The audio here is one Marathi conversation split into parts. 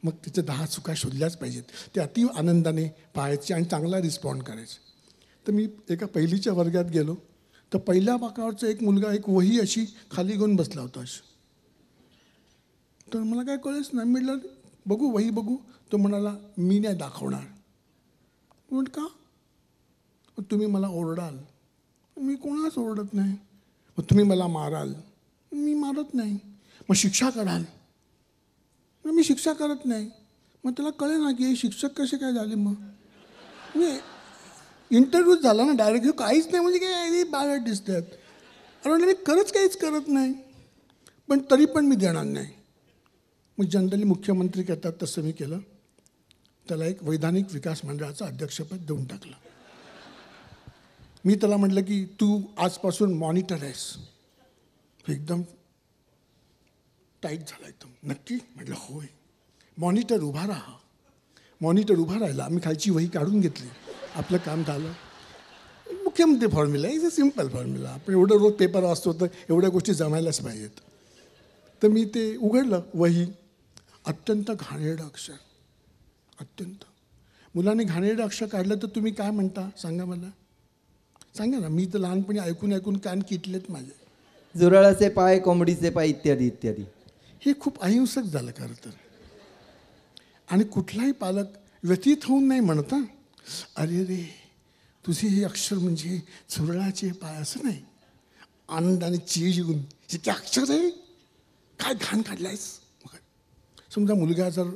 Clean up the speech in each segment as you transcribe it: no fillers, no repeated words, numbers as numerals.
मग तिच्या 10 चुका शोधल्याच पाहिजेत. ते अति आनंदाने पाहायचे आणि चांगला रिस्पॉन्ड करायचे. तर मी एका पहिलीच्या वर्गात गेलो तर पहिल्या पाकावरचा एक मुलगा एक वही अशी खाली घेऊन बसला होता अशी. तर मला काय कळेच नाही. म्हटलं बघू वही बघू. तो म्हणाला मी नाही दाखवणार. म्हटलं का? तुम्ही मला ओरडाल. मी कोणालाच ओरडत नाही. मग तुम्ही मला माराल. मी मारत नाही. मग शिक्षा कराल. मी शिक्षा करत नाही. मग त्याला कळेल ना की हे शिक्षक कसे काय झाले. मग मी इंटरव्ह्यूच झाला ना डायरेक्ट. काहीच नाही म्हणजे काय बाहेर दिसतात. अरे मी खरंच काहीच करत नाही. पण तरी पण मी देणार नाही. मग जनरली मुख्यमंत्री करतात तसं मी केलं. त्याला एक वैधानिक विकास मंडळाचं अध्यक्षपद देऊन टाकलं. मी त्याला म्हटलं की तू आजपासून मॉनिटर आहेस. एकदम टाईट झाला एकदम. नक्की? म्हटलं होय. मॉनिटर उभा राहा. मॉनिटर उभा राहिला. आम्ही खालची वही काढून घेतली. आपलं काम झालं. मुख्यमंत्री formula is a simple formula. आपण एवढं रोज पेपर वाचतो तर एवढ्या गोष्टी जमायलाच पाहिजेत. तर मी ते उघडलं वही. अत्यंत घाणेरडं अक्षर. अत्यंत. मुलांनी घाणेरडं अक्षर काढलं तर तुम्ही काय म्हणता सांगा मला. सांगा ना. मी तर लहानपणी ऐकून ऐकून कान किटलेत माझे. झुरळाचे पाय, कोंबडीचे पाय इत्यादी इत्यादी. हे खूप अहिंसक झालं खरं तर. आणि कुठलाही पालक व्यथित होऊन नाही म्हणता अरे रे तुझे हे अक्षर म्हणजे झुरळाचे पाय असं नाही. आनंदाने चीज येऊन हे काय अक्षर आहे. काय घाण काढलायस. समजा मुलगा जर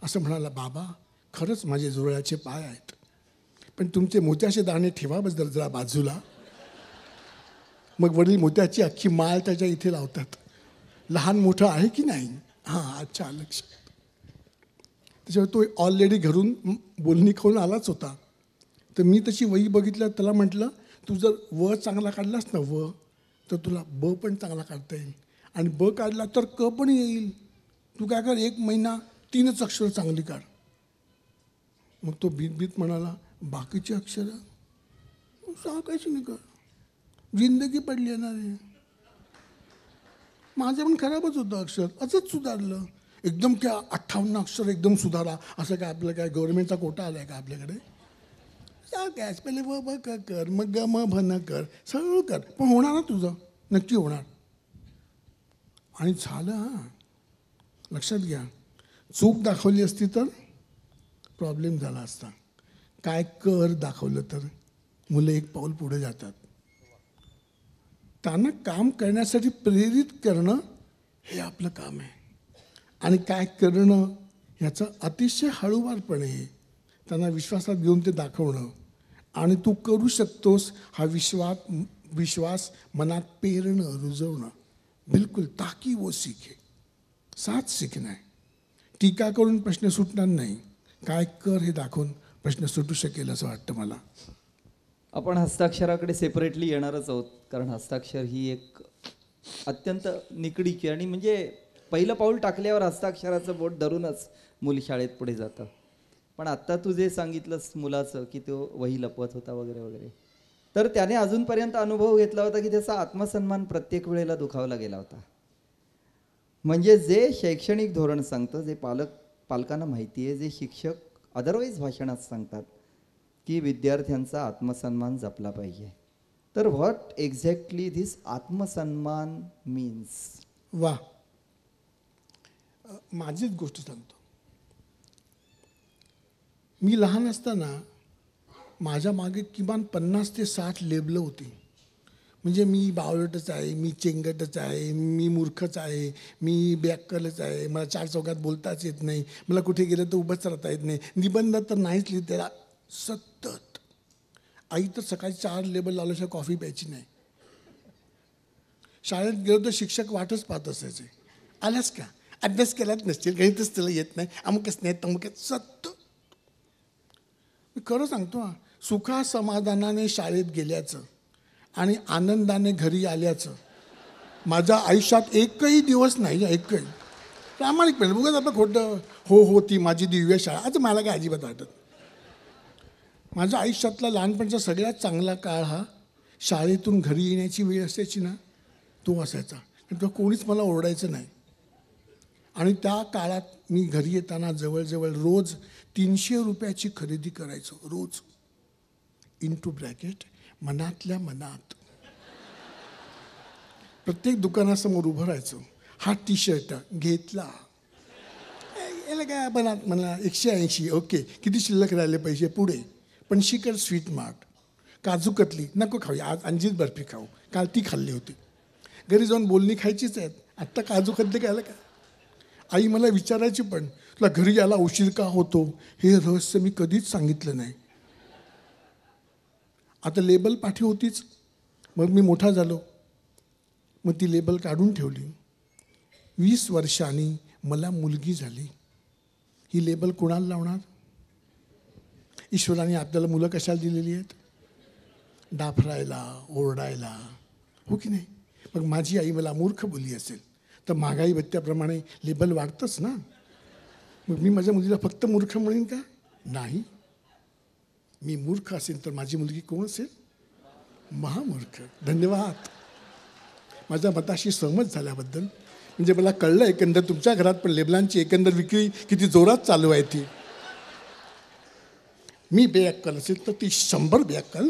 असं म्हणाला बाबा खरंच माझे झुरळाचे पाय आहेत पण तुमचे मोत्याचे दाणे ठेवा बद्दल जरा बाजूला. मग वडील मोत्याची अख्खी माळ त्याच्या इथे लावतात. लहान मोठं आहे की नाही. हां अच्छा लक्षात. त्याच्यावर तो ऑलरेडी घरून बोलणी खाऊन आलाच होता. तर मी तशी वही बघितलं. त्याला म्हटलं तू जर व चांगला काढलास ना व तर तुला ब पण चांगला काढता येईल आणि ब काढला तर क पण येईल. तू काय कर 1 महिना 3च अक्षर चांगली काढ. मग तो भीत म्हणाला बाकीची अक्षरं सांगायची नाही का. जिंदगी पडली येणार आहे. माझं पण खराबच होतं अक्षर. असंच सुधारलं. एकदम काय 58 अक्षर एकदम सुधारा असं काय आपलं काय गव्हर्नमेंटचा कोटा आला आहे का आपल्याकडे. काय पहिले व ब क कर मग ग म भ न कर सगळं कर पण होणार ना तुझं. नक्की होणार. आणि झालं. हां लक्षात घ्या. चूक दाखवली असती तर प्रॉब्लेम झाला असता. काय कर दाखवलं तर मुलं एक पाऊल पुढे जातात. त्यांना काम करण्यासाठी प्रेरित करणं हे आपलं काम आहे. आणि काय करणं ह्याचं अतिशय हळूवारपणे त्यांना विश्वासात घेऊन ते दाखवणं आणि तू करू शकतोस हा विश्वास मनात पेरणं रुजवणं. बिलकुल ताकी वो सीखे. साथ सीखना है. टीका करून प्रश्न सुटणार नाही. काय कर हे दाखवून प्रश्न सुटू शकेल असं वाटतं मला. आपण हस्ताक्षराकडे सेपरेटली येणारच आहोत कारण हस्ताक्षर ही एक अत्यंत निकडीची आणि म्हणजे पहिलं पाऊल टाकल्यावर हस्ताक्षराचं बोट धरूनच मूल शाळेत पुढे जातं. पण आत्ता तू जे सांगितलंस मुलाचं की तो वही लपवत होता वगैरे वगैरे तर त्याने अजूनपर्यंत अनुभव घेतला होता की त्याचा आत्मसन्मान प्रत्येक वेळेला दुखावला गेला होता. म्हणजे जे शैक्षणिक धोरण सांगतं जे पालकांना माहिती आहे जे शिक्षक अदरवाईज भाषणात सांगतात की विद्यार्थ्यांचा आत्मसन्मान जपला पाहिजे. तर व्हॉट एक्झॅक्टली धिस आत्मसन्मान मीन्स. वा. माझीच गोष्ट सांगतो. मी लहान असताना माझ्या मागे किमान 50 ते 60 लेबलं होती. म्हणजे मी बावळटच आहे, मी चेंगटच आहे, मी मूर्खच आहे, मी बेअक्कलच आहे, मला 4 चौघात बोलताच येत नाही, मला कुठे गेलं तर उभंच राहता येत नाही, निबंध तर नाहीच लिहित त्याला. सतत आई तर सकाळी 4 लेबल लावल्याशिवाय कॉफी प्यायची नाही. शाळेत गेलो तर शिक्षक वाटच पाहत असायचे. आलास का अभ्यास केलाच नसतील गणितच त्याला येत नाही अमुकच नाही तमुकच. सतत. मी खरं सांगतो हा. सुखा समाधानाने शाळेत गेल्याचं आणि आनंदाने घरी आल्याचं माझ्या आयुष्यात एकही दिवस नाही. एकही प्रामाणिकपणे बघत आपलं खोटं हो ती माझी दिव्य शाळा आता मला काय अजिबात वाटत. माझ्या आयुष्यातला लहानपणचा सगळ्यात चांगला काळ हा शाळेतून घरी येण्याची वेळ असायची ना तो असायचा. कारण तेव्हा कोणीच मला ओरडायचं नाही आणि त्या काळात मी घरी येताना जवळजवळ रोज 300 रुपयाची खरेदी करायचो रोज. इंटू ब्रॅकेट मनातल्या मनात प्रत्येक दुकानासमोर उभं राहायचो. हा टी शर्ट घेतला, याला काय मनात मला 180, ओके किती शिल्लक राहिले पैसे पुढे. पण शिखर स्वीट मार्ट, काजू कतली नको खाऊया, आज अंजीर बर्फी खाऊ, काल ती खाल्ली होती. घरी जाऊन बोलणी खायचीच आहेत, आत्ता काजू कतली खायला का. आई मला विचारायची पण तुला घरी यायला उशीर का होतो, हे रहस्य मी कधीच सांगितलं नाही. आता लेबल पाठी होतीच. मग मी मोठा झालो, मग ती लेबल काढून ठेवली. 20 वर्षांनी मला मुलगी झाली. ही लेबल कोणाला लावणार. ईश्वराने आपल्याला मुलं कशाला दिलेली आहेत, डाफरायला, ओरडायला, हो की नाही. मग माझी आई मला मूर्ख बोलली असेल तर महागाई भत्त्याप्रमाणे लेबल वाढतंच ना. मग मी माझ्या मुलीला फक्त मूर्ख म्हणेन का, नाही. मी मूर्ख असेल तर माझी मुलगी कोण असेल, महामूर्ख. धन्यवाद माझ्या मताशी सहमत झाल्याबद्दल. म्हणजे मला कळलं एकंदर तुमच्या घरात पण लेबलांची एकंदर विक्री किती जोरात चालू आहे ती. मी बेअक्कल असेल तर ती 100 बेअक्कल,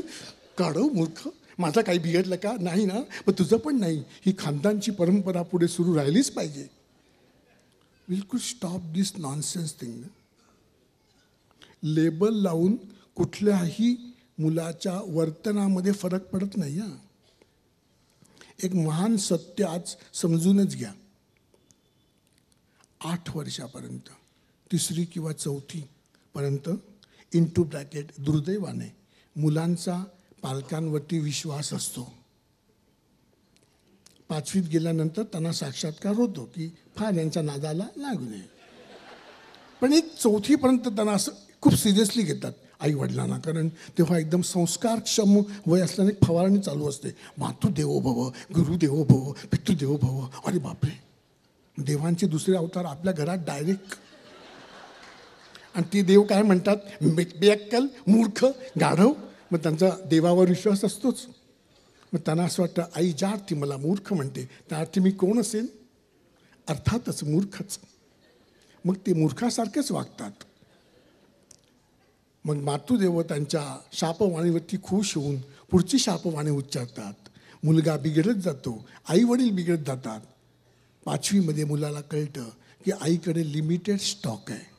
काढव मूर्ख. माझं काही बिघडलं का, नाही ना. पण तुझं पण नाही. ही खानदानची परंपरा पुढे सुरू राहिलीच पाहिजे. बिलकुल स्टॉप दिस नॉनसेन्स थिंग. लेबल लावून कुठल्याही मुलाच्या वर्तनामध्ये फरक पडत नाही. एक महान सत्य आज समजूनच घ्या. 8 वर्षापर्यंत 3री किंवा 4थी पर्यंत इंटू ब्रॅकेट दुर्दैवाने मुलांचा पालकांवरती विश्वास असतो. 5वीत गेल्यानंतर त्यांना साक्षात्कार होतो की फार यांच्या नादाला लागू नये. पण एक 4थीपर्यंत त्यांना असं खूप सिरियसली घेतात आईवडिलांना, कारण तेव्हा एकदम संस्कारक्षम वय असल्याने फवारणी चालू असते. मातृ देवो भव, गुरु देवो भव, पितृदेवो भव. अरे बापरे, देवांचे दुसरे अवतार आपल्या घरात डायरेक्ट. आणि ते देव काय म्हणतात, बेअक्कल, मूर्ख, गाढव. मग त्यांचा देवावर विश्वास असतोच. मग त्यांना असं वाटतं आई ज्या अर्थी मला मूर्ख म्हणते त्या अर्थी मी कोण असेल, अर्थातच मूर्खच. मग ते मूर्खासारखेच वागतात. मग मातृदेव त्यांच्या शापवाणीवरती खुश होऊन पुढची शापवाणी उच्चारतात. मुलगा बिघडत जातो, आई वडील बिघडत जातात. 5वीमध्ये मुलाला कळतं की आईकडे लिमिटेड स्टॉक आहे.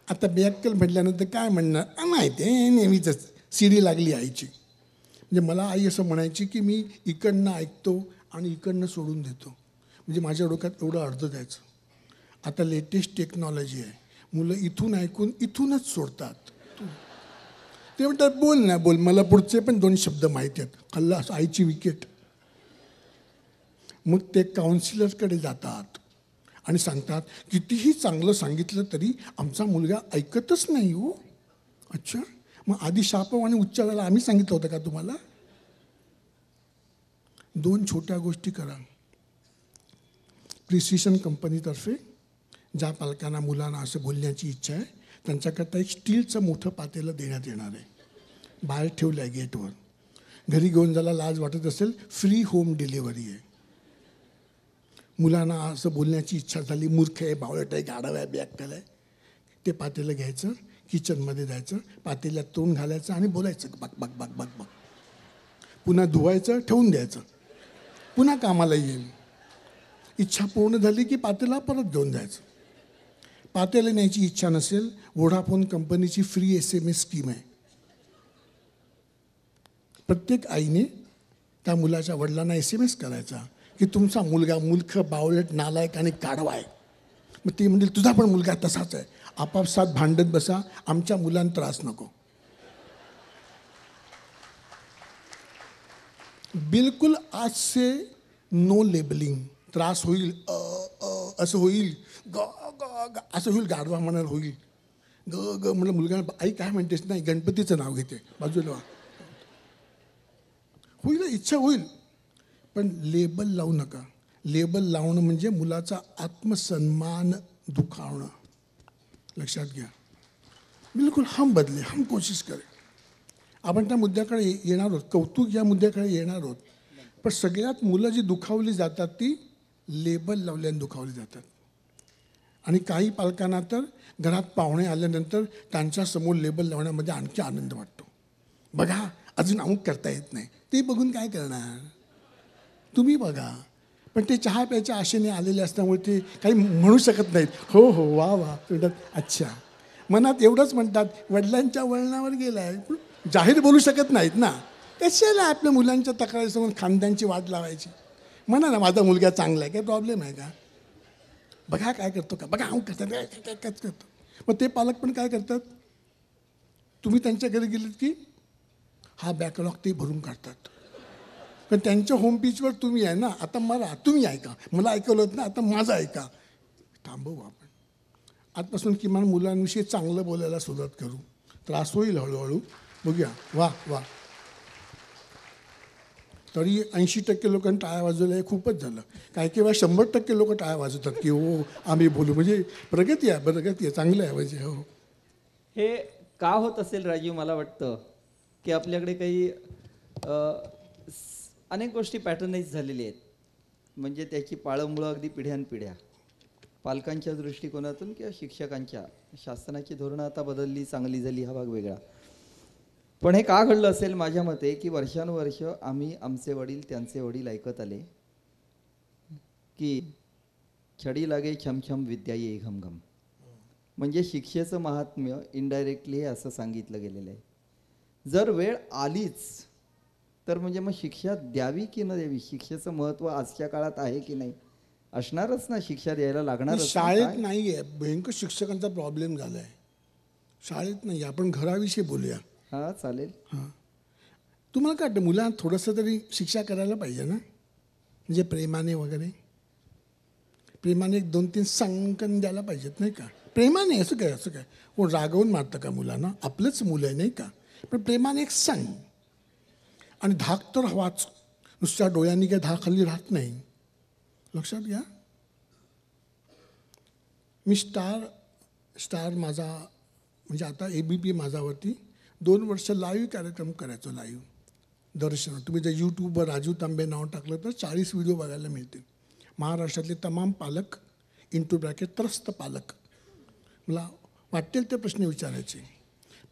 आता बेअक्कल म्हटल्यानंतर काय म्हणणार, माहिती आहे नेहमीच सीडी लागली आईची. म्हणजे मला आई असं म्हणायची की मी इकडनं ऐकतो आणि इकडनं सोडून देतो. म्हणजे माझ्या डोक्यात एवढं अर्ध द्यायचं. आता लेटेस्ट टेक्नॉलॉजी आहे, मुलं इथून ऐकून इथूनच सोडतात. ते म्हणतात बोल ना बोल, मला पुढचे पण 2 शब्द माहिती आहेत. खल्लास आईची विकेट. मग ते काउन्सिलरकडे जातात आणि सांगतात कितीही चांगलं सांगितलं तरी आमचा मुलगा ऐकतच नाही हो. अच्छा, मग आधी शापवाणी उच्चारायला आम्ही सांगितलं होतं का तुम्हाला. 2 छोट्या गोष्टी करा. प्रिसिशन कंपनीतर्फे ज्या पालकांना मुलांना असं बोलण्याची इच्छा आहे त्यांच्याकरता एक स्टीलचं मोठं पातेलं देण्यात येणार आहे. बाहेर ठेवलं आहे गेटवर. घरी घेऊन जायला लाज वाटत असेल, फ्री होम डिलिव्हरी आहे. मुलांना असं बोलण्याची इच्छा झाली, मूर्ख आहे, बावळट आहे, गाढव आहे, बेअक्कल आहे, ते पातेलं घ्यायचं, किचनमध्ये जायचं, पातेल्यात तोंड घालायचं आणि बोलायचं बक बक बक बक बक. पुन्हा धुवायचं, ठेवून द्यायचं, पुन्हा कामाला येईल. इच्छा पूर्ण झाली की पातेला परत घेऊन जायचं. पातेला न्यायची इच्छा नसेल, वोडाफोन कंपनीची फ्री SMS स्कीम आहे. प्रत्येक आईने त्या मुलाच्या वडिलांना SMS करायचा की तुमचा मुलगा मूर्ख, बावळट, नालायक आणि गाढव आहे. मग ते म्हणतील तुझा पण मुलगा तसाच आहे. आपापसात भांडत बसा, आमच्या मुलांना त्रास नको. बिलकुल आज से नो लेबलिंग. त्रास होईल, असं होईल, ग ग ग असं होईल, गाढवा म्हणाल होईल, ग ग म्हणलं मुलगा आई काय म्हणतेस, नाही गणपतीचं नाव घेते बाजूला, होईल, इच्छा होईल. पण लेबल लावू नका. लेबल लावणं म्हणजे मुलाचा आत्मसन्मान दुखावणं. लक्षात घ्या. बिलकुल हम बदले, हम कोशिश करें. आपण त्या मुद्द्याकडे येणार आहोत, कौतुक या मुद्द्याकडे येणार आहोत. पण सगळ्यात मुलं जी दुखावली जातात ती लेबल लावल्याने दुखावले जातात. आणि काही पालकांना तर घरात पाहुणे आल्यानंतर त्यांच्यासमोर लेबल लावण्यामध्ये आणखी आनंद वाटतो. बघा अजून अमुक करता येत नाही, ते बघून काय करणार तुम्ही बघा. पण ते चहा प्यायच्या आशेने आलेले असल्यामुळे ते काही म्हणू शकत नाहीत. हो हो वा वा म्हणतात. अच्छा मनात एवढंच म्हणतात वडिलांच्या वळणावर गेलाय, पण जाहीर बोलू शकत नाहीत ना. कशाला आपल्या मुलांच्या तक्रारीसमोर खांद्यांची वाट लावायची. म्हणा ना माझा मुलगा चांगला आहे, काय प्रॉब्लेम आहे का. बघा काय करतो का, बघा अमुक करतात काय करतो. मग ते पालक पण काय करतात, तुम्ही त्यांच्या घरी गेलेत की हा बॅकलॉग ते भरून काढतात. पण त्यांच्या होम पेजवर तुम्ही आहे ना, आता मला तुम्ही ऐका, मला ऐकवलं होतं ना, आता माझं ऐका. थांबवू आपण आजपासून, किमान मुलांविषयी चांगलं बोलायला सुरुवात करू. त्रास होईल हळूहळू, बघूया. वा वा. तरी 80% लोकांनी टाळ्या वाजवल्या, हे खूपच झालं. काही वेळा 100% लोक टाळ्या वाजवतात की हो आम्ही बोलू. म्हणजे प्रगती आहे, चांगलं आहे म्हणजे. हो हे का होत असेल राजीव, मला वाटतं की आपल्याकडे काही अनेक गोष्टी पॅटर्नाइज झालेल्या आहेत. म्हणजे त्याची पाळंमुळं अगदी पिढ्यानपिढ्या, पालकांच्या दृष्टिकोनातून किंवा शिक्षकांच्या. शासनाची धोरणं आता बदलली, चांगली झाली, हा भाग वेगळा. पण हे का घडलं असेल माझ्या मते, की वर्षानुवर्ष आम्ही आमचे वडील त्यांचे वडील ऐकत आले की छडी लागे छमछम विद्या येई घमघम. म्हणजे शिक्षेचं महात्म्य इनडायरेक्टली हे असं सांगितलं गेलेलं आहे. जर वेळ आलीच तर म्हणजे मग शिक्षा द्यावी की न द्यावी, शिक्षेचं महत्त्व आजच्या काळात आहे की नाही, असणारच ना, शिक्षा द्यायला लागणार. शाळेत नाही आहे, भयंकर शिक्षकांचा प्रॉब्लेम झाला आहे. शाळेत नाही, आपण घराविषयी बोलूया. हां चालेल. हां तुम्हाला काय वाटतं, मुलांना थोडंसं तरी शिक्षा करायला पाहिजे ना, म्हणजे प्रेमाने वगैरे, प्रेमाने 2-3 सांगण द्यायला पाहिजेत नाही का. प्रेमाने असं काय कोण रागवून मारतं का मुलांना, आपलंच मुलं आहे नाही का. पण प्रेमाने एक सांग. आणि धाक तर हवाच, नुसत्या डोळ्यांनी काय धाक खाली राहत नाही, लक्षात घ्या. मी स्टार माझा म्हणजे आता ABP माझावरती 2 वर्ष लाईव्ह कार्यक्रम करायचो, लाईव्ह दर्शन. तुम्ही जर यूट्यूबवर राजू तांबे नाव टाकलं तर 40 व्हिडिओ बघायला मिळतील. महाराष्ट्रातले तमाम पालक इंटू ब्रॅकेट त्रस्त पालक मला वाटेल ते प्रश्न विचारायचे.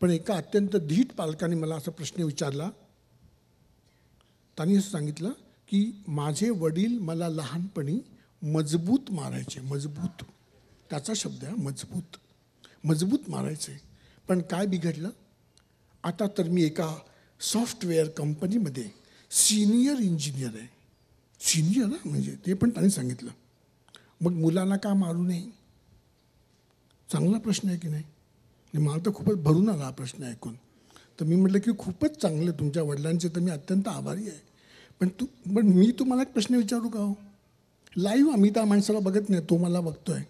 पण एका अत्यंत धीट पालकाने मला असा प्रश्न विचारला. त्यांनी असं सांगितलं की माझे वडील मला लहानपणी मजबूत मारायचे. मजबूत त्याचा शब्द आहे, मजबूत मारायचे. पण काय बिघडलं, आता तर मी एका सॉफ्टवेअर कंपनीमध्ये सिनियर इंजिनियर आहे. सिनियर ना म्हणजे ते पण त्यांनी सांगितलं. मग मुलांना का मारू नये, चांगला प्रश्न आहे की नाही. मला तर खूपच भरून आला हा प्रश्न ऐकून. तर मी म्हटलं की खूपच चांगलं, तुमच्या वडिलांचे तर मी अत्यंत आभारी आहे. पण मी तुम्हाला एक प्रश्न विचारू का हो. लाईव्ह आम्ही त्या माणसाला बघत नाही, तो मला बघतोय.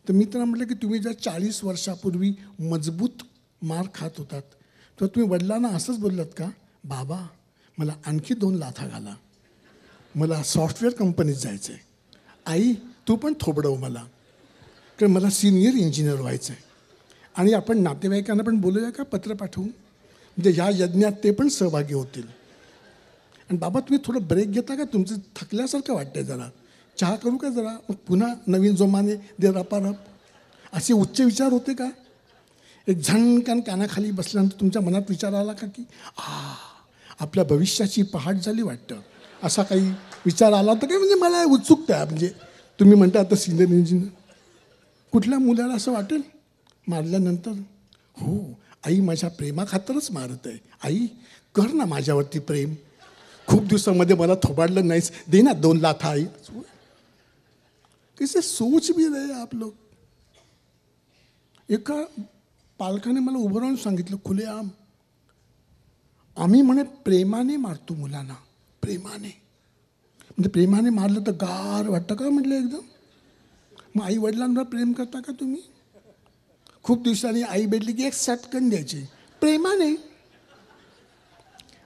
तर मी त्यांना म्हटलं की तुम्ही जर 40 वर्षापूर्वी मजबूत मार खात होतात तर तुम्ही वडिलांना असंच बोललात का, बाबा मला आणखी 2 लाथा घाला, मला सॉफ्टवेअर कंपनीत जायचं आहे, आई तू पण थोबडव मला, कारण मला सिनियर इंजिनियर व्हायचं आहे. आणि आपण नातेवाईकांना पण बोलूया का पत्र पाठवून, म्हणजे ह्या यज्ञात ते पण सहभागी होतील. आणि बाबा तुम्ही थोडं ब्रेक घेता का, तुमचं थकल्यासारखं वाटतंय, जरा चहा करू का जरा, मग पुन्हा नवीन जोमाने दे रपारप, असे उच्च विचार होते का. एक झणकान कानाखाली बसल्यानंतर तुमच्या मनात विचार आला का की आपल्या भविष्याची पहाट झाली वाटतं, असा काही विचार आला तर काय. म्हणजे मला उत्सुकता आहे. म्हणजे तुम्ही म्हणता आता सिनियर इंजिनियर, कुठल्या मुलाला असं वाटेल मारल्यानंतर, हो आई माझ्या प्रेमाखातरच मारत आहे, आई कर ना माझ्यावरती प्रेम, खूप दिवसामध्ये मला थोबाडलं नाहीस, दे ना 2 लाथा आई. कैसे सोच भी रहे आप लोग. एका पालकाने मला उभं राहून सांगितलं खुलेआम, आम्ही म्हणे प्रेमाने मारतो मुलांना, प्रेमाने. म्हणजे प्रेमाने मारलं तर गार वाटतं का म्हटलं एकदम. मग आई वडिलांवर प्रेम करता का तुम्ही. खूप दिवसांनी आई भेटली की एक सटकन द्यायची प्रेमाने.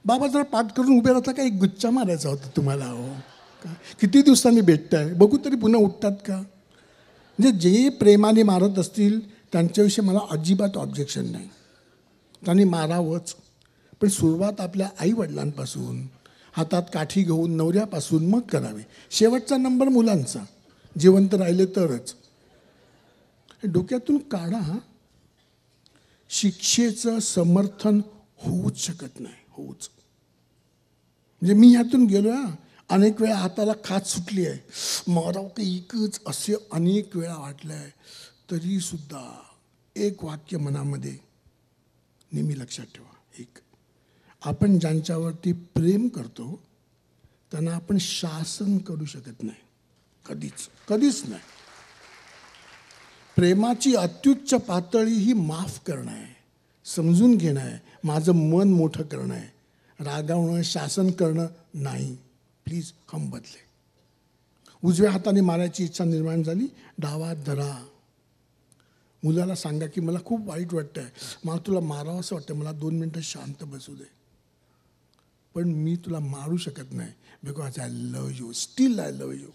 बाबा जरा पाठ करून उभे राहता का, एक गुच्चा मारायचा होता तुम्हाला. हो का, किती दिवसांनी भेटताय, बघू तरी पुन्हा उठतात का. म्हणजे जे प्रेमाने मारत असतील त्यांच्याविषयी मला अजिबात ऑब्जेक्शन नाही, त्यांनी मारावंच. पण सुरुवात आपल्या आईवडिलांपासून, हातात काठी घेऊन नवऱ्यापासून मग करावे. शेवटचा नंबर मुलांचा, जिवंत राहिले तरच. हे डोक्यातून काढा. शिक्षेचं समर्थन होऊच शकत नाही, होऊच. म्हणजे मी ह्यातून गेलो अनेक वेळा हाताला खाज सुटली आहे, माराव की एकच असे अनेक वेळा वाटलं आहे. तरीसुद्धा एक वाक्य मनामध्ये नेहमी लक्षात ठेवा. एक, आपण ज्यांच्यावरती प्रेम करतो त्यांना आपण शासन करू शकत नाही, कधीच कधीच नाही. प्रेमाची अत्युच्च पातळी ही माफ करणं आहे, समजून घेणं आहे, माझं मन मोठं करणं आहे. रागावणं, शासन करणं नाही. प्लीज हम बदले. उजव्या हाताने मारायची इच्छा निर्माण झाली, डावा धरा. मुलाला सांगा की मला खूप वाईट वाटतंय, मला तुला मारावं असं वाटतं, मला 2 मिनटं शांत बसू दे, पण मी तुला मारू शकत नाही, because I love you, still I love you.